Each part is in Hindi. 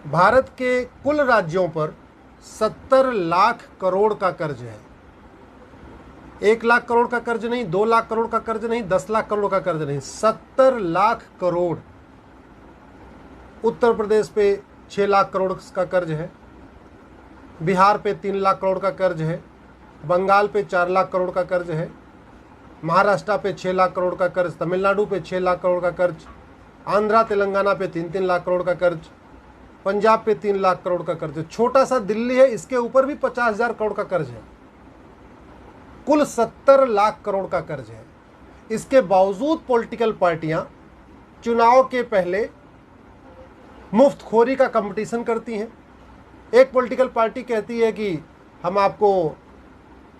भारत के कुल राज्यों पर 70 लाख करोड़ का कर्ज है। 1 लाख करोड़ का कर्ज नहीं, 2 लाख करोड़ का कर्ज नहीं, 10 लाख करोड़ का कर्ज नहीं, 70 लाख करोड़। उत्तर प्रदेश पे 6 लाख करोड़ का कर्ज है, बिहार पे 3 लाख करोड़ का कर्ज है, बंगाल पे 4 लाख करोड़ का कर्ज है, महाराष्ट्र पे 6 लाख करोड़ का कर्ज, तमिलनाडु पे 6 लाख करोड़ का कर्ज, आंध्रा तेलंगाना पे 3-3 लाख करोड़ का कर्ज, पंजाब पे 3 लाख करोड़ का कर्ज है। छोटा सा दिल्ली है, इसके ऊपर भी 50,000 करोड़ का कर्ज है। कुल 70 लाख करोड़ का कर्ज है। इसके बावजूद पॉलिटिकल पार्टियां चुनाव के पहले मुफ्तखोरी का कंपटीशन करती हैं। एक पॉलिटिकल पार्टी कहती है कि हम आपको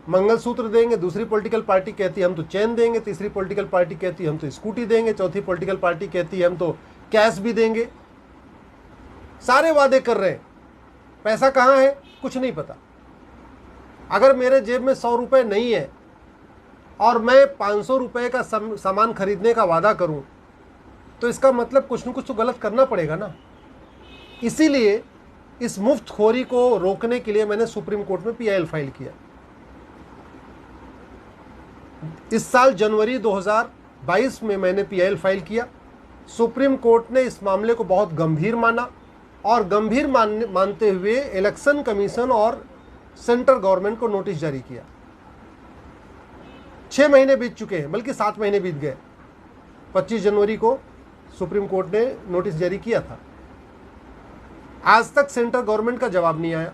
मंगलसूत्र देंगे, दूसरी पॉलिटिकल पार्टी कहती है हम तो चेन देंगे, तीसरी पॉलिटिकल पार्टी कहती है हम तो स्कूटी देंगे, चौथी पॉलिटिकल पार्टी कहती है हम तो कैश भी देंगे। सारे वादे कर रहे हैं, पैसा कहाँ है कुछ नहीं पता। अगर मेरे जेब में 100 रुपये नहीं है और मैं 500 रुपये का सामान खरीदने का वादा करूं, तो इसका मतलब कुछ न कुछ तो गलत करना पड़ेगा ना। इसीलिए इस मुफ्तखोरी को रोकने के लिए मैंने सुप्रीम कोर्ट में PIL फाइल किया। इस साल जनवरी 2022 में मैंने PIL फाइल किया। सुप्रीम कोर्ट ने इस मामले को बहुत गंभीर माना और गंभीर मानते हुए इलेक्शन कमीशन और सेंट्रल गवर्नमेंट को नोटिस जारी किया। 6 महीने बीत चुके हैं, बल्कि 7 महीने बीत गए। 25 जनवरी को सुप्रीम कोर्ट ने नोटिस जारी किया था। आज तक सेंट्रल गवर्नमेंट का जवाब नहीं आया।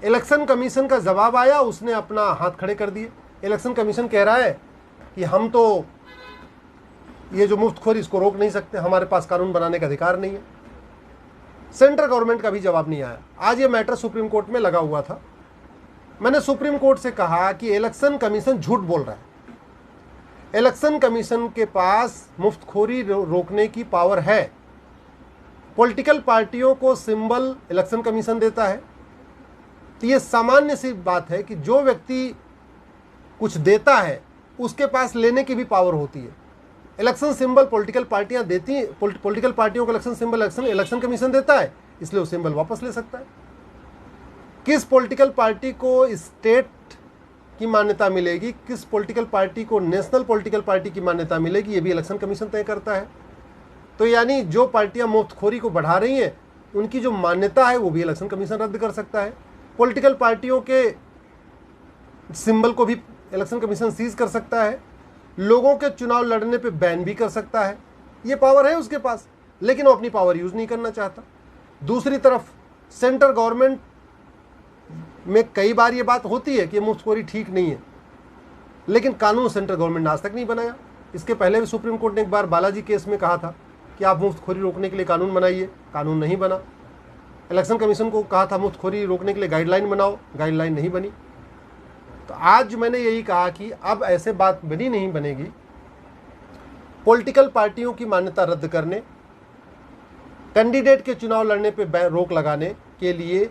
इलेक्शन कमीशन का जवाब आया, उसने अपना हाथ खड़े कर दिए। इलेक्शन कमीशन कह रहा है कि हम तो ये जो मुफ्तखोरी इसको रोक नहीं सकते, हमारे पास कानून बनाने का अधिकार नहीं है। सेंट्रल गवर्नमेंट का भी जवाब नहीं आया। आज ये मैटर सुप्रीम कोर्ट में लगा हुआ था। मैंने सुप्रीम कोर्ट से कहा कि इलेक्शन कमीशन झूठ बोल रहा है। इलेक्शन कमीशन के पास मुफ्तखोरी रोकने की पावर है। पॉलिटिकल पार्टियों को सिंबल इलेक्शन कमीशन देता है। तो ये सामान्य सी बात है कि जो व्यक्ति कुछ देता है उसके पास लेने की भी पावर होती है। इलेक्शन सिंबल पॉलिटिकल पार्टियां देती हैं, पॉलिटिकल पार्टियों को इलेक्शन सिंबल इलेक्शन कमीशन देता है, इसलिए वो सिंबल वापस ले सकता है। किस पॉलिटिकल पार्टी को स्टेट की मान्यता मिलेगी, किस पॉलिटिकल पार्टी को नेशनल पॉलिटिकल पार्टी की मान्यता मिलेगी, ये भी इलेक्शन कमीशन तय करता है। तो यानी जो पार्टियां मुफ्तखोरी को बढ़ा रही हैं उनकी जो मान्यता है वो भी इलेक्शन कमीशन रद्द कर सकता है। पॉलिटिकल पार्टियों के सिंबल को भी इलेक्शन कमीशन सीज कर सकता है। लोगों के चुनाव लड़ने पे बैन भी कर सकता है। ये पावर है उसके पास, लेकिन वो अपनी पावर यूज नहीं करना चाहता। दूसरी तरफ सेंट्रल गवर्नमेंट में कई बार ये बात होती है कि मुफ्तखोरी ठीक नहीं है, लेकिन कानून सेंट्रल गवर्नमेंट ने आज तक नहीं बनाया। इसके पहले भी सुप्रीम कोर्ट ने एक बार बालाजी केस में कहा था कि आप मुफ्तखोरी रोकने के लिए कानून बनाइए, कानून नहीं बना। इलेक्शन कमीशन को कहा था मुफ्तखोरी रोकने के लिए गाइडलाइन बनाओ, गाइडलाइन नहीं बनी। तो आज मैंने यही कहा कि अब ऐसे बात नहीं बनेगी। पॉलिटिकल पार्टियों की मान्यता रद्द करने, कैंडिडेट के चुनाव लड़ने पे रोक लगाने के लिए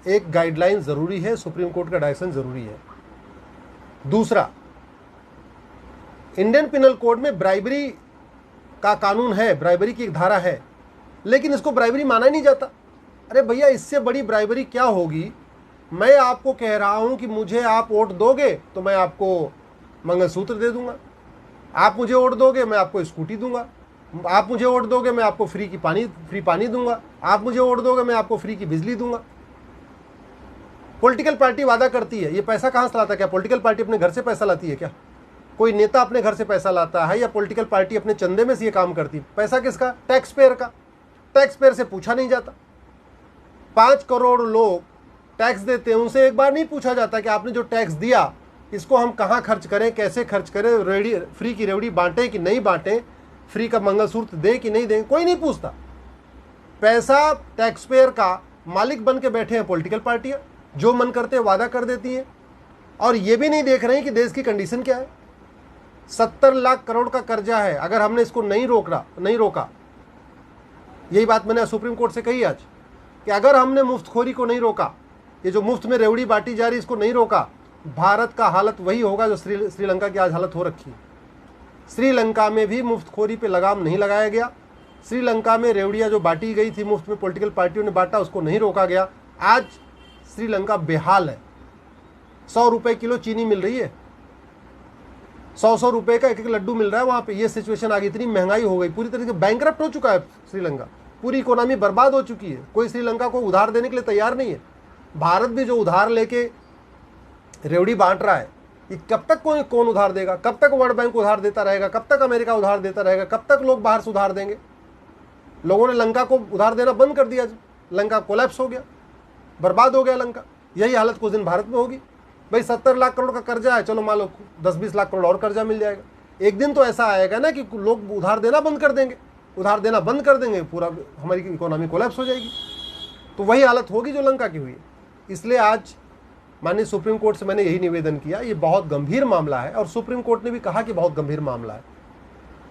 एक गाइडलाइन ज़रूरी है, सुप्रीम कोर्ट का डायरेक्शन ज़रूरी है। दूसरा, इंडियन पिनल कोड में ब्राइबरी का कानून है, ब्राइबरी की एक धारा है, लेकिन इसको ब्राइबरी माना नहीं जाता। अरे भैया, इससे बड़ी ब्राइबरी क्या होगी। मैं आपको कह रहा हूं कि मुझे आप वोट दोगे तो मैं आपको मंगलसूत्र दे दूंगा, आप मुझे वोट दोगे मैं आपको स्कूटी दूंगा, आप मुझे वोट दोगे मैं आपको फ्री पानी दूंगा, आप मुझे वोट दोगे मैं आपको फ्री की बिजली दूंगा। पॉलिटिकल पार्टी वादा करती है, ये पैसा कहाँ से लाता है? क्या पॉलिटिकल पार्टी अपने घर से पैसा लाती है? क्या कोई नेता अपने घर से पैसा लाता है या पॉलिटिकल पार्टी अपने चंदे में से ये काम करती है? पैसा किसका? टैक्स पेयर का। टैक्स पेयर से पूछा नहीं जाता। 5 करोड़ लोग टैक्स देते हैं, उनसे एक बार नहीं पूछा जाता कि आपने जो टैक्स दिया इसको हम कहाँ खर्च करें, कैसे खर्च करें, रेडी फ्री की रेवड़ी बांटें कि नहीं बांटें, फ्री का मंगलसूत्र दें कि नहीं दें, कोई नहीं पूछता। पैसा टैक्स पेयर का मालिक बन के बैठे हैं पॉलिटिकल पार्टियां, जो मन करते वादा कर देती हैं और ये भी नहीं देख रहे हैं कि देश की कंडीशन क्या है। 70 लाख करोड़ का कर्जा है। अगर हमने इसको नहीं रोका, यही बात मैंने सुप्रीम कोर्ट से कही आज कि अगर हमने मुफ्तखोरी को नहीं रोका, ये जो मुफ्त में रेवड़ी बांटी जा रही इसको नहीं रोका, भारत का हालत वही होगा जो श्रीलंका की आज हालत हो रखी है। श्रीलंका में भी मुफ्तखोरी पे लगाम नहीं लगाया गया। श्रीलंका में रेवड़ियाँ जो बांटी गई थी मुफ्त में, पॉलिटिकल पार्टियों ने बांटा, उसको नहीं रोका गया। आज श्रीलंका बेहाल है। 100 रुपये किलो चीनी मिल रही है, 100 रुपये का एक एक लड्डू मिल रहा है वहाँ पे। ये सिचुएशन आ गई, इतनी महंगाई हो गई, पूरी तरीके से बैंकरप्ट हो चुका है श्रीलंका, पूरी इकोनॉमी बर्बाद हो चुकी है। कोई श्रीलंका को उधार देने के लिए तैयार नहीं है। भारत भी जो उधार लेके रेवड़ी बांट रहा है, ये कब तक कौन उधार देगा? कब तक वर्ल्ड बैंक उधार देता रहेगा? कब तक अमेरिका उधार देता रहेगा? कब तक लोग बाहर से उधार देंगे? लोगों ने लंका को उधार देना बंद कर दिया, लंका कोलैप्स हो गया, बर्बाद हो गया लंका। यही हालत कुछ दिन भारत में होगी। भाई 70 लाख करोड़ का कर्जा है, चलो मान लो 10-20 लाख करोड़ और कर्जा मिल जाएगा। एक दिन तो ऐसा आएगा ना कि लोग उधार देना बंद कर देंगे, उधार देना बंद कर देंगे, पूरा हमारी इकोनॉमी कोलैप्स हो जाएगी। तो वही हालत होगी जो लंका की हुई है। इसलिए आज माननीय सुप्रीम कोर्ट से मैंने यही निवेदन किया, ये बहुत गंभीर मामला है और सुप्रीम कोर्ट ने भी कहा कि बहुत गंभीर मामला है।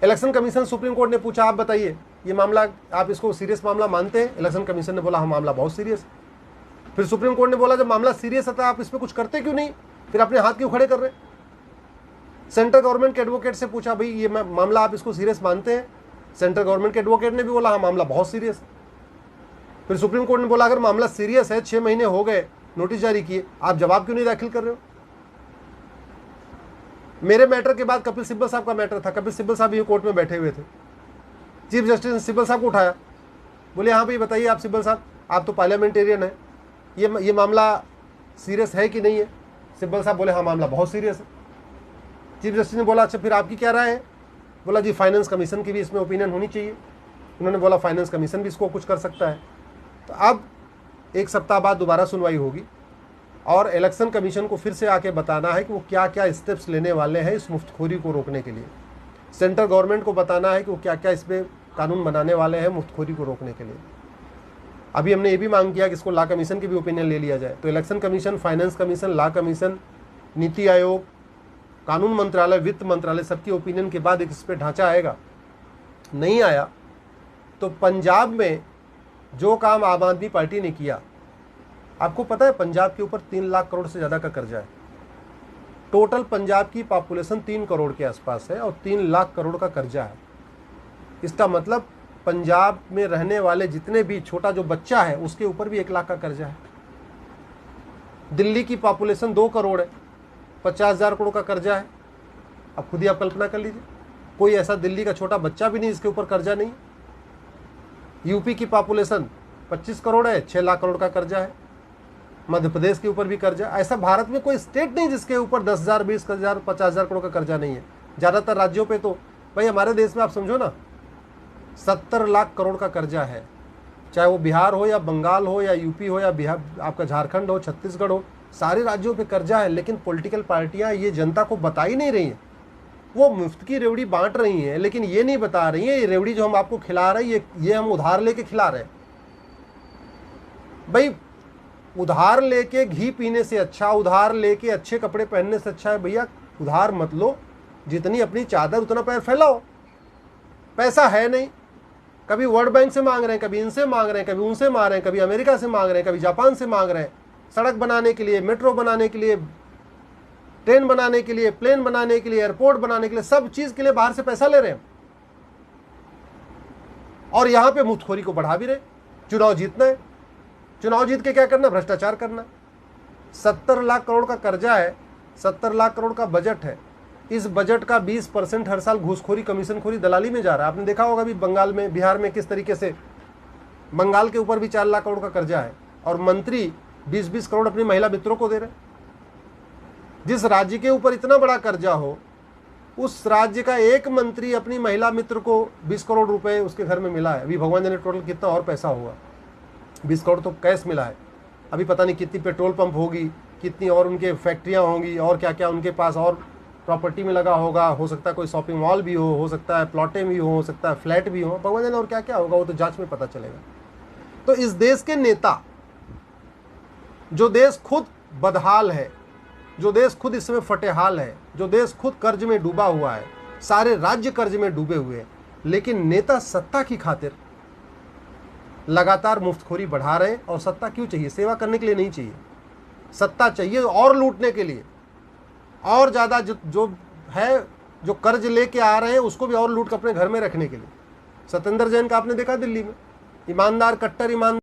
इलेक्शन कमीशन, सुप्रीम कोर्ट ने पूछा आप बताइए ये मामला, आप इसको सीरियस मामला मानते हैं? इलेक्शन कमीशन ने बोला हाँ मामला बहुत सीरियस है। फिर सुप्रीम कोर्ट ने बोला जब मामला सीरियस है आप इस पर कुछ करते क्यों नहीं, फिर अपने हाथ क्यों खड़े कर रहे? सेंट्रल गवर्नमेंट के एडवोकेट से पूछा भाई ये मामला आप इसको सीरियस मानते हैं? सेंट्रल गवर्नमेंट के एडवोकेट ने भी बोला हाँ मामला बहुत सीरियस है। फिर सुप्रीम कोर्ट ने बोला अगर मामला सीरियस है, 6 महीने हो गए, नोटिस जारी किए, आप जवाब क्यों नहीं दाखिल कर रहे हो? मेरे मैटर के बाद कपिल सिब्बल साहब का मैटर था, कपिल सिब्बल साहब ये कोर्ट में बैठे हुए थे। चीफ जस्टिस ने सिब्बल साहब को उठाया, बोले हाँ भाई बताइए आप सिब्बल साहब, आप तो पार्लियामेंटेरियन है, ये मामला सीरियस है कि नहीं है? सिब्बल साहब बोले हाँ मामला बहुत सीरियस है। चीफ जस्टिस ने बोला अच्छा फिर आपकी क्या राय है? बोला जी फाइनेंस कमीशन की भी इसमें ओपिनियन होनी चाहिए। उन्होंने बोला फाइनेंस कमीशन भी इसको कुछ कर सकता है। तो अब 1 सप्ताह बाद दोबारा सुनवाई होगी और इलेक्शन कमीशन को फिर से आके बताना है कि वो क्या क्या स्टेप्स लेने वाले हैं इस मुफ्तखोरी को रोकने के लिए। सेंट्रल गवर्नमेंट को बताना है कि वो क्या क्या इस पर कानून बनाने वाले हैं मुफ्तखोरी को रोकने के लिए। अभी हमने ये भी मांग किया कि इसको लॉ कमीशन की भी ओपिनियन ले लिया जाए। तो election commission, finance commission, law commission, NITI Aayog, कानून मंत्रालय, वित्त मंत्रालय, सबकी ओपिनियन के बाद एक इस पर ढांचा आएगा। नहीं आया तो पंजाब में जो काम आम आदमी पार्टी ने किया, आपको पता है पंजाब के ऊपर 3 लाख करोड़ से ज़्यादा का कर्जा है। टोटल पंजाब की पॉपुलेशन 3 करोड़ के आसपास है और 3 लाख करोड़ का कर्जा है। इसका मतलब पंजाब में रहने वाले जितने भी छोटा जो बच्चा है उसके ऊपर भी 1 लाख का कर्जा है। दिल्ली की पॉपुलेशन 2 करोड़ है, 50,000 करोड़ का कर्जा है। अब खुद ही आप कल्पना कर लीजिए, कोई ऐसा दिल्ली का छोटा बच्चा भी नहीं जिसके ऊपर कर्जा नहीं। यूपी की पॉपुलेशन 25 करोड़ है, 6 लाख करोड़ का कर्जा है। मध्य प्रदेश के ऊपर भी कर्जा। ऐसा भारत में कोई स्टेट नहीं जिसके ऊपर 10,000, 20,000, 50,000 करोड़ का कर्जा नहीं है। ज़्यादातर राज्यों पे तो भाई हमारे देश में आप समझो ना 70 लाख करोड़ का कर्जा है। चाहे वो बिहार हो या बंगाल हो या यूपी हो या बिहार, आपका झारखंड हो, छत्तीसगढ़ हो, सारे राज्यों पे कर्जा है। लेकिन पॉलिटिकल पार्टियां ये जनता को बता ही नहीं रही हैं। वो मुफ्त की रेवड़ी बांट रही हैं लेकिन ये नहीं बता रही हैं ये रेवड़ी जो हम आपको खिला रहे हैं ये हम उधार लेके खिला रहे हैं। भाई उधार लेके घी पीने से अच्छा, उधार लेके अच्छे कपड़े पहनने से अच्छा है भैया उधार मत लो, जितनी अपनी चादर उतना पैर फैलाओ। पैसा है नहीं, कभी वर्ल्ड बैंक से मांग रहे हैं, कभी इनसे मांग रहे हैं, कभी उनसे मांग रहे हैं, कभी अमेरिका से मांग रहे हैं, कभी जापान से मांग रहे हैं। सड़क बनाने के लिए, मेट्रो बनाने के लिए, ट्रेन बनाने के लिए, प्लेन बनाने के लिए, एयरपोर्ट बनाने के लिए, सब चीज के लिए बाहर से पैसा ले रहे हैं और यहां पे मुफ्तखोरी को बढ़ा भी रहे। चुनाव जीतना है, चुनाव जीत के क्या करना, भ्रष्टाचार करना। 70 लाख करोड़ का कर्जा है, 70 लाख करोड़ का बजट है। इस बजट का 20% हर साल घूसखोरी, कमीशनखोरी, दलाली में जा रहा है। आपने देखा होगा भी बंगाल में, बिहार में किस तरीके से, बंगाल के ऊपर भी 4 लाख करोड़ का कर्जा है और मंत्री 20-20 करोड़ अपनी महिला मित्रों को दे रहे हैं। जिस राज्य के ऊपर इतना बड़ा कर्जा हो उस राज्य का एक मंत्री अपनी महिला मित्र को 20 करोड़ रुपए उसके घर में मिला है। अभी भगवान जाने टोटल कितना और पैसा होगा। 20 करोड़ तो कैश मिला है। अभी पता नहीं कितनी पेट्रोल पंप होगी, कितनी और उनके फैक्ट्रियां होंगी और क्या क्या उनके पास और प्रॉपर्टी में लगा होगा। हो सकता है कोई शॉपिंग मॉल भी हो सकता है प्लॉटें भी हो सकता है फ्लैट भी हो, भगवान जाने और क्या क्या होगा, वो तो जांच में पता चलेगा। तो इस देश के नेता, जो देश खुद बदहाल है, जो देश खुद इस समय फटेहाल है, जो देश खुद कर्ज में डूबा हुआ है, सारे राज्य कर्ज में डूबे हुए हैं, लेकिन नेता सत्ता की खातिर लगातार मुफ्तखोरी बढ़ा रहे हैं। और सत्ता क्यों चाहिए? सेवा करने के लिए नहीं चाहिए, सत्ता चाहिए और लूटने के लिए। और ज़्यादा जो है, जो कर्ज लेके आ रहे हैं उसको भी और लूट कर अपने घर में रखने के लिए। सत्येंद्र जैन का आपने देखा दिल्ली में, ईमानदार, कट्टर ईमानदार